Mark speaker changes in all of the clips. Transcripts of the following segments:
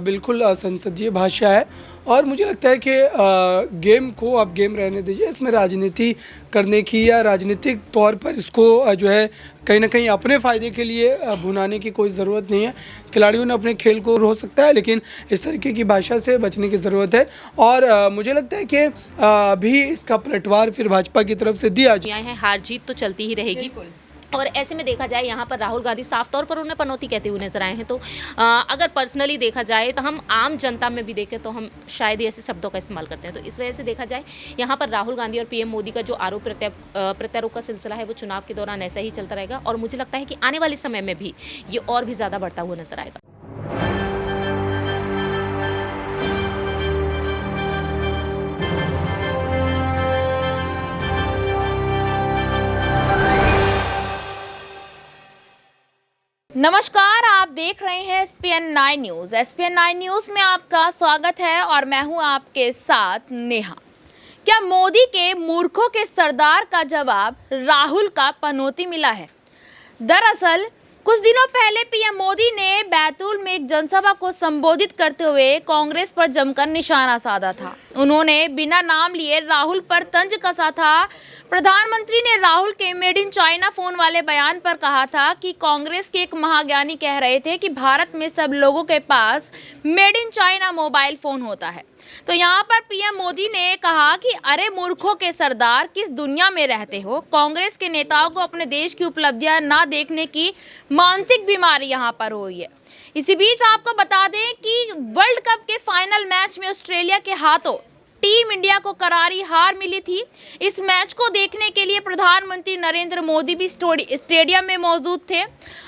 Speaker 1: बिल्कुल संसदीय भाषा है और मुझे लगता है कि गेम को आप गेम रहने दीजिए, इसमें राजनीति करने की या राजनीतिक तौर पर इसको जो है कहीं ना कहीं अपने फ़ायदे के लिए भुनाने की कोई ज़रूरत नहीं है। खिलाड़ियों ने अपने खेल को हो सकता है, लेकिन इस तरीके की भाषा से बचने की ज़रूरत है। और मुझे लगता है कि अभी इसका पलटवार फिर भाजपा की तरफ से दिया
Speaker 2: जाए। हार जीत तो चलती ही रहेगी और ऐसे में देखा जाए यहाँ पर राहुल गांधी साफ तौर पर उन्हें पनौती कहते हुए नजर आए हैं। तो अगर पर्सनली देखा जाए तो हम आम जनता में भी देखें तो हम शायद ही ऐसे शब्दों का इस्तेमाल करते हैं। तो इस वजह से देखा जाए यहाँ पर राहुल गांधी और पीएम मोदी का जो आरोप प्रत्यारोप का सिलसिला है वो चुनाव के दौरान ऐसा ही चलता रहेगा और मुझे लगता है कि आने वाले समय में भी ये और भी ज़्यादा बढ़ता हुआ नजर आएगा।
Speaker 3: नमस्कार, आप देख रहे हैं एसपीएन 9 न्यूज़। एसपीएन 9 न्यूज़ में आपका स्वागत है और मैं हूं आपके साथ नेहा। क्या मोदी के मूर्खों के सरदार का जवाब राहुल का पनौती मिला है? दरअसल कुछ दिनों पहले पीएम मोदी ने बैतूल में एक जनसभा को संबोधित करते हुए कांग्रेस पर जमकर निशाना साधा था। उन्होंने बिना नाम लिए राहुल पर तंज कसा था। प्रधानमंत्री ने राहुल के मेड इन चाइना फोन वाले बयान पर कहा था कि कांग्रेस के एक महाज्ञानी कह रहे थे कि भारत में सब लोगों के पास made in China mobile phone होता है। तो यहाँ पर पीएम मोदी ने कहा कि अरे मूर्खों के सरदार, किस दुनिया में रहते हो? कांग्रेस के नेताओं को अपने देश की उपलब्धियां ना देखने की मानसिक बीमारी यहाँ पर हुई है। इसी बीच आपको बता दें कि वर्ल्ड कप के फाइनल मैच में ऑस्ट्रेलिया के हाथों टीम इंडिया को करारी हार मिली थी। इस मैच को देखने के लिए प्रधानमंत्री नरेंद्र मोदी भी स्टेडियम में मौजूद थे।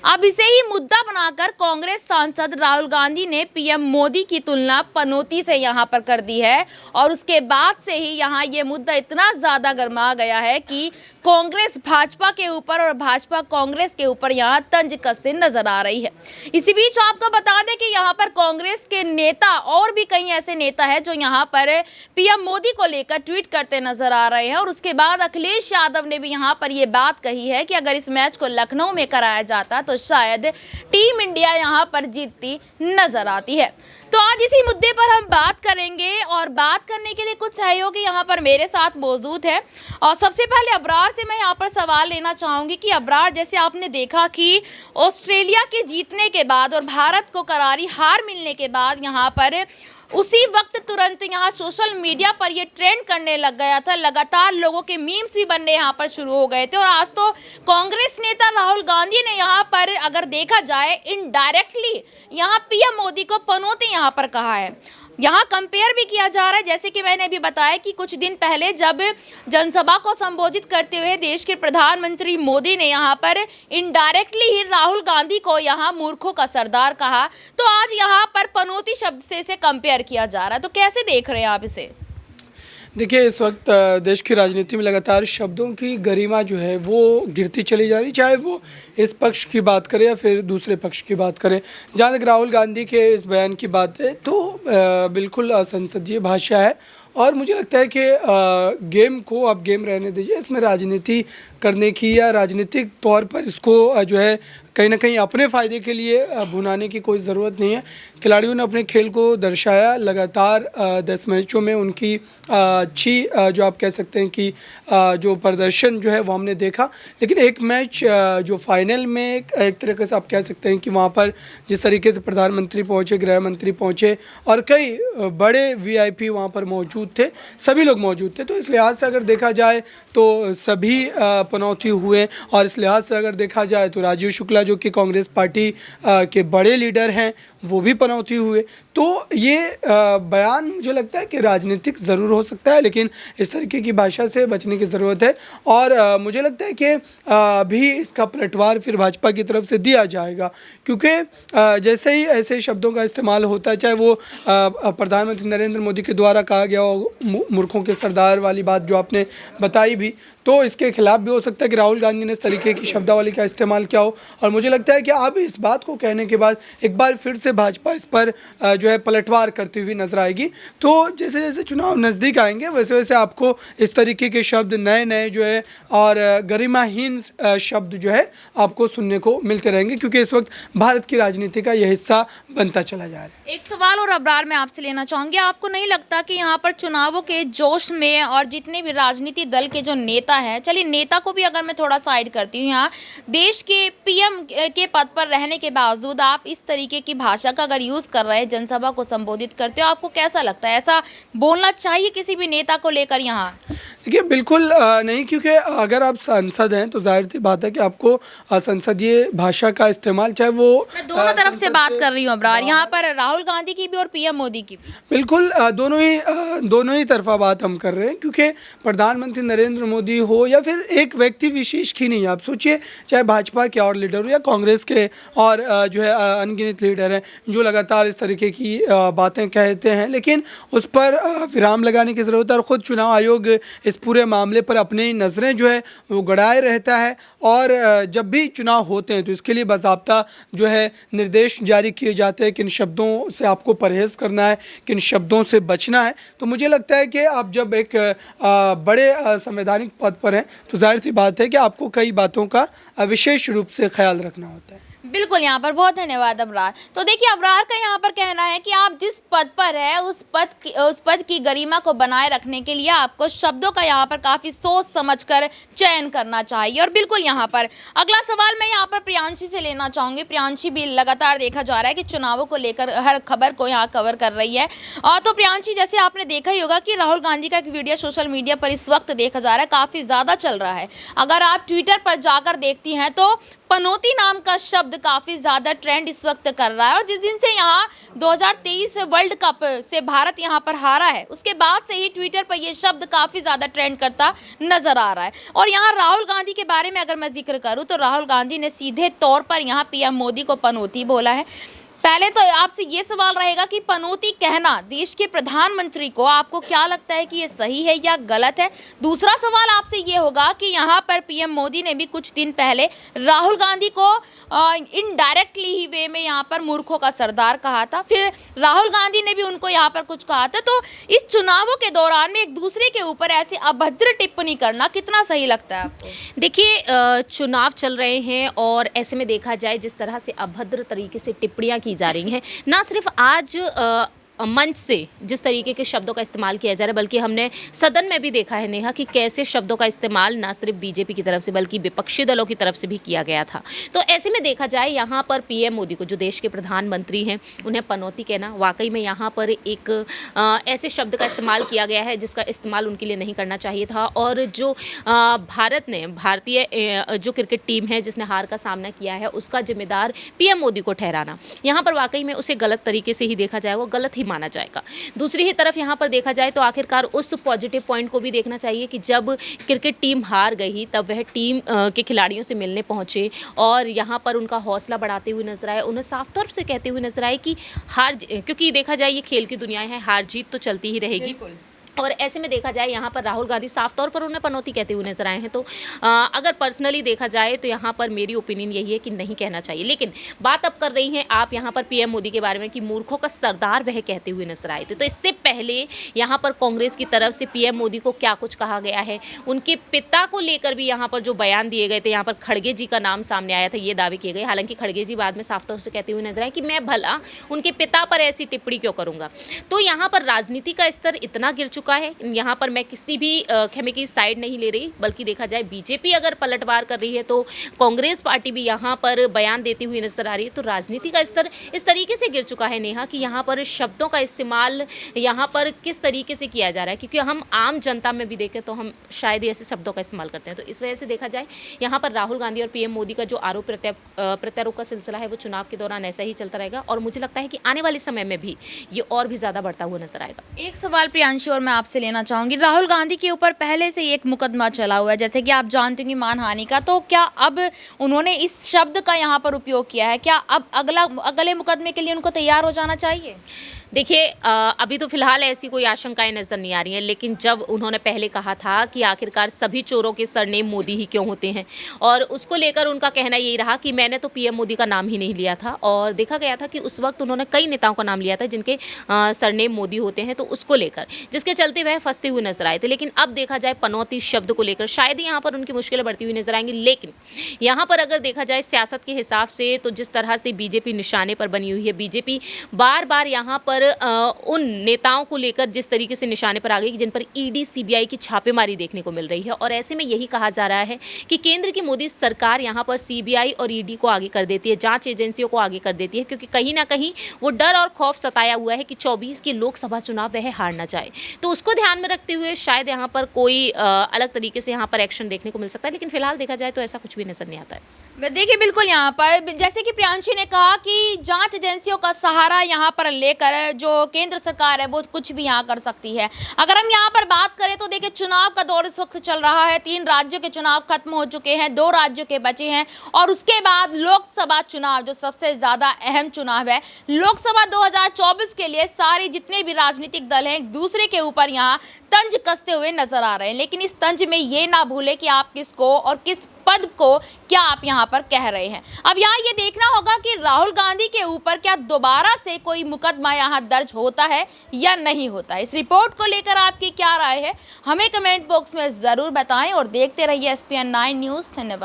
Speaker 3: अब इसे ही मुद्दा बनाकर कांग्रेस सांसद राहुल गांधी ने पीएम मोदी की तुलना पनौती से यहां पर कर दी है और उसके बाद से ही यहां ये मुद्दा इतना ज़्यादा गर्मा गया है कि कांग्रेस भाजपा के ऊपर और भाजपा कांग्रेस के ऊपर यहाँ तंज कसते नजर आ रही है। इसी बीच आपको बता दें कि यहाँ पर कांग्रेस के नेता और भी कई ऐसे नेता है जो यहाँ पर पीएम मोदी को लेकर ट्वीट करते नजर आ रहे हैं और उसके बाद अखिलेश यादव ने भी यहाँ पर ये बात कही है कि अगर इस मैच को लखनऊ में कराया जाता तो शायद टीम इंडिया यहाँ पर जीतती नजर आती है। तो आज इसी मुद्दे पर हम बात करेंगे और बात करने के लिए कुछ सहयोगी यहाँ पर मेरे साथ मौजूद है। और सबसे पहले अब्रार से मैं यहाँ पर सवाल लेना चाहूँगी कि अब्रार, जैसे आपने देखा कि ऑस्ट्रेलिया के जीतने के बाद और भारत को करारी हार मिलने के बाद यहाँ पर उसी वक्त तुरंत यहाँ सोशल मीडिया पर ये ट्रेंड करने लग गया था। लगातार लोगों के मीम्स भी बनने यहाँ पर शुरू हो गए थे और आज तो कांग्रेस नेता राहुल गांधी ने यहाँ पर अगर देखा जाए इनडायरेक्टली यहाँ पीएम मोदी को पनौती यहाँ पर कहा है। यहाँ कंपेयर भी किया जा रहा है, जैसे कि मैंने अभी बताया कि कुछ दिन पहले जब जनसभा को संबोधित करते हुए देश के प्रधानमंत्री मोदी ने यहाँ पर इनडायरेक्टली ही राहुल गांधी को यहाँ मूर्खों का सरदार कहा, तो आज यहाँ पर पनौती शब्द से इसे कंपेयर किया जा रहा है। तो कैसे देख रहे हैं आप इसे?
Speaker 1: देखिए, इस वक्त देश की राजनीति में लगातार शब्दों की गरिमा जो है वो गिरती चली जा रही, चाहे वो इस पक्ष की बात करें या फिर दूसरे पक्ष की बात करें। जहाँ तक राहुल गांधी के इस बयान की बात है तो बिल्कुल संसदीय भाषा है और मुझे लगता है कि गेम को आप गेम रहने दीजिए, इसमें राजनीति करने की या राजनीतिक तौर पर इसको जो है कहीं ना कहीं अपने फ़ायदे के लिए भुनाने की कोई ज़रूरत नहीं है। खिलाड़ियों ने अपने खेल को दर्शाया, लगातार 10 मैचों में उनकी अच्छी जो आप कह सकते हैं कि जो प्रदर्शन जो है वो हमने देखा। लेकिन एक मैच जो फाइनल में एक तरीके से आप कह सकते हैं कि वहाँ पर जिस तरीके से प्रधानमंत्री पहुँचे, गृह मंत्री पहुँचे और कई बड़े वीआईपी वहाँ पर मौजूद थे, सभी लोग मौजूद थे, तो इस लिहाज से अगर देखा जाए तो सभी पनौती हुए। और इस लिहाज से अगर देखा जाए तो राजीव शुक्ला जो कि कांग्रेस पार्टी के बड़े लीडर हैं वो भी पनौती हुए। तो ये बयान मुझे लगता है कि राजनीतिक ज़रूर हो सकता है, लेकिन इस तरीके की भाषा से बचने की ज़रूरत है। और मुझे लगता है कि अभी इसका पलटवार फिर भाजपा की तरफ से दिया जाएगा, क्योंकि जैसे ही ऐसे शब्दों का इस्तेमाल होता है, चाहे वो प्रधानमंत्री नरेंद्र मोदी के द्वारा कहा गया हो मूर्खों के सरदार वाली बात जो आपने बताई भी, तो इसके खिलाफ भी हो सकता है कि राहुल गांधी ने इस तरीके की शब्दावली का इस्तेमाल किया हो। और मुझे लगता है कि अब इस बात को कहने के बाद एक बार फिर से भाजपा इस पर जो है पलटवार करती हुई नजर आएगी। तो जैसे जैसे चुनाव नज़दीक आएंगे वैसे वैसे आपको इस तरीके के शब्द नए नए जो है और गरिमाहीन शब्द जो है आपको सुनने को मिलते रहेंगे, क्योंकि इस वक्त भारत की राजनीति का यह हिस्सा बनता चला जा रहा है।
Speaker 3: एक सवाल और अबरार मैं आपसे लेना चाहूंगी, आपको नहीं लगता कि यहाँ पर चुनावों के जोश में और जितने भी राजनीति दल के जो नेता हैं, चलिए नेता को भी अगर मैं थोड़ा साइड करती हूँ, यहाँ देश के पीएम के पद पर रहने के बावजूद आप इस तरीके की भाषा का अगर यूज़ कर रहे हैं, जनसभा को संबोधित करते हो, आपको कैसा लगता है? ऐसा बोलना चाहिए किसी भी नेता को लेकर यहाँ?
Speaker 1: देखिए बिल्कुल नहीं, क्योंकि अगर आप सांसद हैं तो जाहिर सी बात है कि आपको संसदीय भाषा का इस्तेमाल, चाहे वो
Speaker 3: मैं दोनों तरफ से बात कर रही हूँ अबरार, यहाँ पर राहुल गांधी की भी और पीएम मोदी की भी।
Speaker 1: बिल्कुल दोनों ही तरफा बात हम कर रहे हैं, क्योंकि प्रधानमंत्री नरेंद्र मोदी हो या फिर एक व्यक्ति विशेष की नहीं, आप सोचिए चाहे भाजपा के और लीडर हो या कांग्रेस के और जो है अनगिनत लीडर हैं जो लगातार इस तरीके की बातें कहते हैं, लेकिन उस पर विराम लगाने की ज़रूरत है। और ख़ुद चुनाव आयोग इस पूरे मामले पर अपनी नज़रें जो है वो गड़ाए रहता है, और जब भी चुनाव होते हैं तो इसके लिए बाज़ाब्ता जो है निर्देश जारी किए जाते हैं, किन शब्दों से आपको परहेज़ करना है, किन शब्दों से बचना है। तो मुझे लगता है कि आप जब एक बड़े संवैधानिक पद पर हैं तो जाहिर सी बात है कि आपको कई बातों का विशेष रूप से ख्याल रखना होता है।
Speaker 3: बिल्कुल, यहाँ पर बहुत धन्यवाद अबरार। तो देखिए अबरार का यहाँ पर कहना है कि आप जिस पद पर है उस पद की गरिमा को बनाए रखने के लिए आपको शब्दों का यहाँ पर काफ़ी सोच समझकर चयन करना चाहिए। और बिल्कुल यहाँ पर अगला सवाल मैं यहाँ पर प्रियांशी से लेना चाहूँगी। प्रियांशी भी लगातार देखा जा रहा है कि चुनावों को लेकर हर खबर को यहाँ कवर कर रही है। तो प्रियांशी, जैसे आपने देखा ही होगा कि राहुल गांधी का एक वीडियो सोशल मीडिया पर इस वक्त देखा जा रहा है, काफ़ी ज़्यादा चल रहा है। अगर आप ट्विटर पर जाकर देखती हैं तो पनौती नाम का शब्द काफ़ी ज़्यादा ट्रेंड इस वक्त कर रहा है। और जिस दिन से यहाँ 2023 वर्ल्ड कप से भारत यहाँ पर हारा है उसके बाद से ही ट्विटर पर ये शब्द काफ़ी ज़्यादा ट्रेंड करता नज़र आ रहा है। और यहाँ राहुल गांधी के बारे में अगर मैं जिक्र करूँ तो राहुल गांधी ने सीधे तौर पर यहाँ पीएम मोदी को पनौती बोला है। पहले तो आपसे ये सवाल रहेगा कि पनौती कहना देश के प्रधानमंत्री को आपको क्या लगता है कि ये सही है या गलत है? दूसरा सवाल आपसे ये होगा कि यहाँ पर पीएम मोदी ने भी कुछ दिन पहले राहुल गांधी को इनडायरेक्टली ही वे में यहाँ पर मूर्खों का सरदार कहा था, फिर राहुल गांधी ने भी उनको यहाँ पर कुछ कहा था। तो इस चुनावों के दौरान में एक दूसरे के ऊपर ऐसी अभद्र टिप्पणी करना कितना सही लगता है आपको?
Speaker 2: देखिए चुनाव चल रहे हैं और ऐसे में देखा जाए जिस तरह से अभद्र तरीके से टिप्पणियां की जा रही हैं, ना सिर्फ आज मंच से जिस तरीके के शब्दों का इस्तेमाल किया जा रहा है, बल्कि हमने सदन में भी देखा है नेहा कि कैसे शब्दों का इस्तेमाल ना सिर्फ बीजेपी की तरफ से बल्कि विपक्षी दलों की तरफ से भी किया गया था। तो ऐसे में देखा जाए यहाँ पर पीएम मोदी को, जो देश के प्रधानमंत्री हैं, उन्हें पनौती कहना वाकई में यहाँ पर एक ऐसे शब्द का इस्तेमाल किया गया है जिसका इस्तेमाल उनके लिए नहीं करना चाहिए था। और जो भारतीय जो क्रिकेट टीम है जिसने हार का सामना किया है उसका जिम्मेदार पीएम मोदी को ठहराना, यहाँ पर वाकई में उसे गलत तरीके से ही देखा जाए, वो गलत ही माना जाएगा। दूसरी ही तरफ यहाँ पर देखा जाए तो आखिरकार उस पॉजिटिव पॉइंट को भी देखना चाहिए कि जब क्रिकेट टीम हार गई तब वह टीम के खिलाड़ियों से मिलने पहुंचे और यहाँ पर उनका हौसला बढ़ाते हुए नजर आए, उन्हें साफ तौर से कहते हुए नजर आए कि क्योंकि देखा जाए ये खेल की दुनिया है, हार जीत तो चलती ही रहेगी। और ऐसे में देखा जाए यहाँ पर राहुल गांधी साफ तौर पर उन्हें पनौती कहते हुए नजर आए हैं। तो अगर पर्सनली देखा जाए तो यहाँ पर मेरी ओपिनियन यही है कि नहीं कहना चाहिए। लेकिन बात अब कर रही हैं आप यहाँ पर पीएम मोदी के बारे में कि मूर्खों का सरदार वह कहते हुए नजर आए थे। तो इससे पहले यहाँ पर कांग्रेस की तरफ से पीएम मोदी को क्या कुछ कहा गया है, उनके पिता को लेकर भी यहाँ पर जो बयान दिए गए थे, यहाँ पर खड़गे जी का नाम सामने आया था, ये दावे किए गए। हालांकि खड़गे जी बाद में साफ तौर से कहते हुए नजर आए कि मैं भला उनके पिता पर ऐसी टिप्पणी क्यों करूँगा। तो यहाँ पर राजनीति का स्तर इतना गिर चुका है, यहाँ पर मैं किसी भी खेमे की साइड नहीं ले रही, बल्कि देखा जाए बीजेपी अगर पलटवार कर रही है तो कांग्रेस पार्टी भी यहाँ पर बयान देती हुई नजर आ रही है। तो राजनीति का स्तर इस तरीके से गिर चुका है नेहा कि यहाँ पर शब्दों का इस्तेमाल यहाँ पर किस तरीके से किया जा रहा है, क्योंकि हम आम जनता में भी देखें तो हम शायद ही ऐसे शब्दों का इस्तेमाल करते हैं। तो इस वजह से देखा जाए यहाँ पर राहुल गांधी और पीएम मोदी का जो आरोप प्रत्यारोप का सिलसिला है वो चुनाव के दौरान ऐसा ही चलता रहेगा और मुझे लगता है कि आने वाले समय में भी ये और भी ज़्यादा बढ़ता हुआ नजर आएगा।
Speaker 3: एक सवाल प्रियांशी और मैं आपसे लेना चाहूंगी, राहुल गांधी के ऊपर पहले से एक मुकदमा चला हुआ है जैसे कि आप जानते होंगे मानहानि का, तो क्या अब उन्होंने इस शब्द का यहाँ पर उपयोग किया है, क्या अब अगले मुकदमे के लिए उनको तैयार हो जाना चाहिए?
Speaker 2: देखिए अभी तो फिलहाल ऐसी कोई आशंकाएं नजर नहीं आ रही हैं, लेकिन जब उन्होंने पहले कहा था कि आखिरकार सभी चोरों के सरनेम मोदी ही क्यों होते हैं, और उसको लेकर उनका कहना यही रहा कि मैंने तो पीएम मोदी का नाम ही नहीं लिया था, और देखा गया था कि उस वक्त उन्होंने कई नेताओं का नाम लिया था जिनके सरनेम मोदी होते हैं, तो उसको लेकर जिसके चलते वह फंसते हुए नजर आए थे। लेकिन अब देखा जाए पनौती शब्द को लेकर शायद यहाँ पर उनकी मुश्किलें बढ़ती हुई नजर आएंगी, लेकिन यहाँ पर अगर देखा जाए सियासत के हिसाब से तो जिस तरह से बीजेपी निशाने पर बनी हुई है, बीजेपी बार बार यहाँ पर उन नेताओं को लेकर जिस तरीके से निशाने पर आ गई जिन पर ईडी सीबीआई की छापेमारी देखने को मिल रही है, और ऐसे में यही कहा जा रहा है कि केंद्र की मोदी सरकार यहाँ पर सीबीआई और ईडी को आगे कर देती है, जांच एजेंसियों को आगे कर देती है, क्योंकि कहीं ना कहीं वो डर और खौफ सताया हुआ है कि 24 के लोकसभा चुनाव वह हार ना जाए। तो उसको ध्यान में रखते हुए शायद यहाँ पर कोई अलग तरीके से यहाँ पर एक्शन देखने को मिल सकता है, लेकिन फिलहाल देखा जाए तो ऐसा कुछ भी नजर नहीं आता है।
Speaker 3: देखिए बिल्कुल यहाँ पर जैसे कि प्रियांशी ने कहा कि जांच एजेंसियों का सहारा यहाँ पर लेकर जो केंद्र सरकार है वो कुछ भी यहाँ कर सकती है। अगर हम यहाँ पर बात करें तो देखिए चुनाव का दौर इस वक्त चल रहा है, 3 राज्यों के चुनाव खत्म हो चुके हैं, 2 राज्यों के बचे हैं, और उसके बाद लोकसभा चुनाव जो सबसे ज्यादा अहम चुनाव है। लोकसभा 2024 के लिए सारे जितने भी राजनीतिक दल हैं एक दूसरे के ऊपर यहाँ तंज कसते हुए नजर आ रहे हैं, लेकिन इस तंज में ये ना भूले कि आप किसको और किस पद को क्या आप यहाँ पर कह रहे हैं। अब यहाँ ये देखना होगा कि राहुल गांधी के ऊपर क्या दोबारा से कोई मुकदमा यहाँ दर्ज होता है या नहीं होता है। इस रिपोर्ट को लेकर आपकी क्या राय है, हमें कमेंट बॉक्स में जरूर बताएं और देखते रहिए SPN 9 न्यूज़। धन्यवाद।